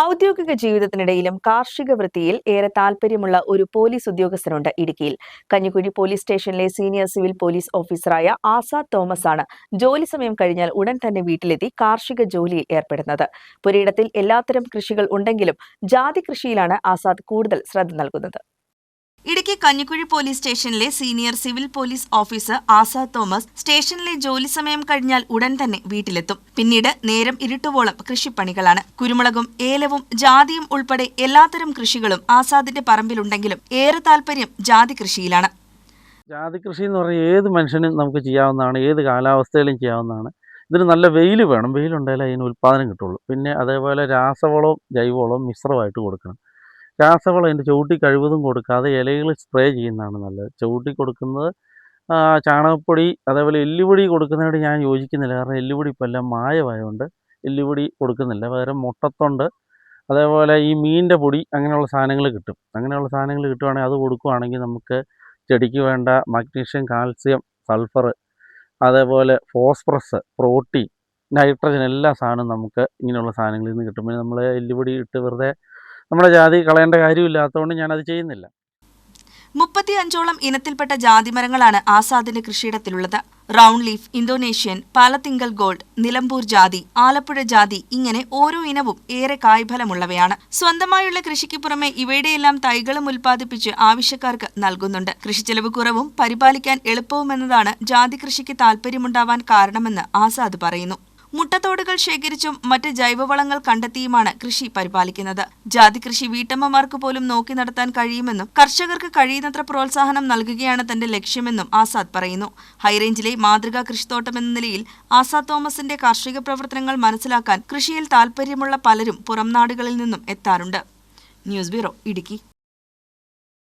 ഔദ്യോഗിക ജീവിതത്തിനിടയിലും കാർഷിക വൃത്തിയിൽ ഏറെ താൽപര്യമുള്ള ഒരു പോലീസ് ഉദ്യോഗസ്ഥനുണ്ട് ഇടുക്കിയിൽ. കഞ്ഞിക്കുഴി പോലീസ് സ്റ്റേഷനിലെ സീനിയർ സിവിൽ പോലീസ് ഓഫീസറായ ആസാദ് തോമസ് ആണ് ജോലി സമയം കഴിഞ്ഞാൽ ഉടൻ തന്നെ വീട്ടിലെത്തി കാർഷിക ജോലിയിൽ ഏർപ്പെടുന്നത്. പുരയിടത്തിൽ എല്ലാത്തരം കൃഷികൾ ഉണ്ടെങ്കിലും ജാതി കൃഷിയിലാണ് ആസാദ് കൂടുതൽ ശ്രദ്ധ നൽകുന്നത്. ഇടുക്കി കഞ്ഞിക്കുഴി പോലീസ് സ്റ്റേഷനിലെ senior civil police officer Azad Thomas സ്റ്റേഷനിലെ ജോലി സമയം കഴിഞ്ഞാൽ ഉടൻ തന്നെ വീട്ടിലെത്തും. പിന്നീട് നേരം ഇരുട്ടുവോളം കൃഷിപ്പണികളാണ്. കുരുമുളകും ഏലവും ജാതിയും ഉൾപ്പെടെ എല്ലാത്തരം കൃഷികളും ആസാദിന്റെ പറമ്പിലുണ്ടെങ്കിലും ഏറെ താൽപര്യം ജാതി കൃഷിയിലാണ്. ജാതി കൃഷി എന്ന് പറഞ്ഞാൽ ഏത് മനുഷ്യനും നമുക്ക് ചെയ്യാവുന്നതാണ്, ഏത് കാലാവസ്ഥയിലും ചെയ്യാവുന്നതാണ്. ഇതിന് നല്ല വെയിൽ വേണം, വെയിലുണ്ടായാലേ അതിന് ഉൽപ്പാദനം കിട്ടുള്ളൂ. പിന്നെ അതേപോലെ രാസവളവും ജൈവവളവും മിശ്രമായിട്ട് കൊടുക്കണം. രാസവളം അതിൻ്റെ ചവിട്ടി കഴിവതും കൊടുക്കാതെ ഇലകൾ സ്പ്രേ ചെയ്യുന്നതാണ് നല്ലത്. ചവിട്ടി കൊടുക്കുന്നത് ചാണകപ്പൊടി അതേപോലെ എല്ലുപൊടി കൊടുക്കുന്നതിനോട് ഞാൻ യോജിക്കുന്നില്ല. കാരണം എല്ലുപൊടി ഇപ്പോൾ എല്ലാം മായമായതുകൊണ്ട് എല്ലുപൊടി കൊടുക്കുന്നില്ല. പകരം മുട്ടത്തൊണ്ട് അതേപോലെ ഈ മീനിൻ്റെ പൊടി അങ്ങനെയുള്ള സാധനങ്ങൾ കിട്ടും. അങ്ങനെയുള്ള സാധനങ്ങൾ കിട്ടുവാണെങ്കിൽ അത് കൊടുക്കുകയാണെങ്കിൽ നമുക്ക് ചെടിക്ക് വേണ്ട മഗ്നീഷ്യം, കാൽസ്യം, സൾഫർ, അതേപോലെ ഫോസ്ഫറസ്, പ്രോട്ടീൻ, നൈട്രജൻ എല്ലാ സാധനവും നമുക്ക് ഇങ്ങനെയുള്ള സാധനങ്ങളിൽ നിന്ന് കിട്ടും. പിന്നെ നമ്മൾ എല്ലുപൊടി ഇട്ട് വെറുതെ നമ്മുടെ ജാതി കളയേണ്ട കാര്യമില്ലാത്തതുകൊണ്ട് ഞാനത് ചെയ്യുന്നില്ല. 35ഓളം ഇനത്തിൽപ്പെട്ട ജാതിമരങ്ങളാണ് ആസാദിന്റെ കൃഷിയിടത്തിലുള്ളത്. Round leaf, Indonesian, Palathinkal gold, Nilambur ജാതി, ആലപ്പുഴ ജാതി ഇങ്ങനെ ഓരോ ഇനവും ഏറെ കായ്ഫലമുള്ളവയാണ്. സ്വന്തമായുള്ള കൃഷിക്ക് പുറമെ ഇവയുടെയെല്ലാം തൈകളും ഉൽപ്പാദിപ്പിച്ച് ആവശ്യക്കാർക്ക് നൽകുന്നുണ്ട്. കൃഷിച്ചെലവ് കുറവും പരിപാലിക്കാൻ എളുപ്പവുമെന്നതാണ് ജാതി കൃഷിക്ക് താൽപര്യമുണ്ടാവാൻ കാരണമെന്ന് ആസാദ് പറയുന്നു. മുട്ടത്തോടുകൾ ശേഖരിച്ചും മറ്റ് ജൈവവളങ്ങൾ കണ്ടെത്തിയുമാണ് കൃഷി പരിപാലിക്കുന്നത്. ജാതി കൃഷി വീട്ടമ്മമാർക്ക് പോലും നോക്കി നടത്താൻ കഴിയുമെന്നും കർഷകർക്ക് കഴിയുന്നത്ര പ്രോത്സാഹനം നൽകുകയാണ് തന്റെ ലക്ഷ്യമെന്നും ആസാദ് പറയുന്നു. ഹൈറേഞ്ചിലെ മാതൃകാ കൃഷിത്തോട്ടം എന്ന നിലയിൽ ആസാദ് തോമസിന്റെ കാർഷിക പ്രവർത്തനങ്ങൾ മനസ്സിലാക്കാൻ കൃഷിയിൽ താൽപര്യമുള്ള പലരും പുറംനാടുകളിൽ നിന്നും എത്താറുണ്ട്. News bureau, Idukki.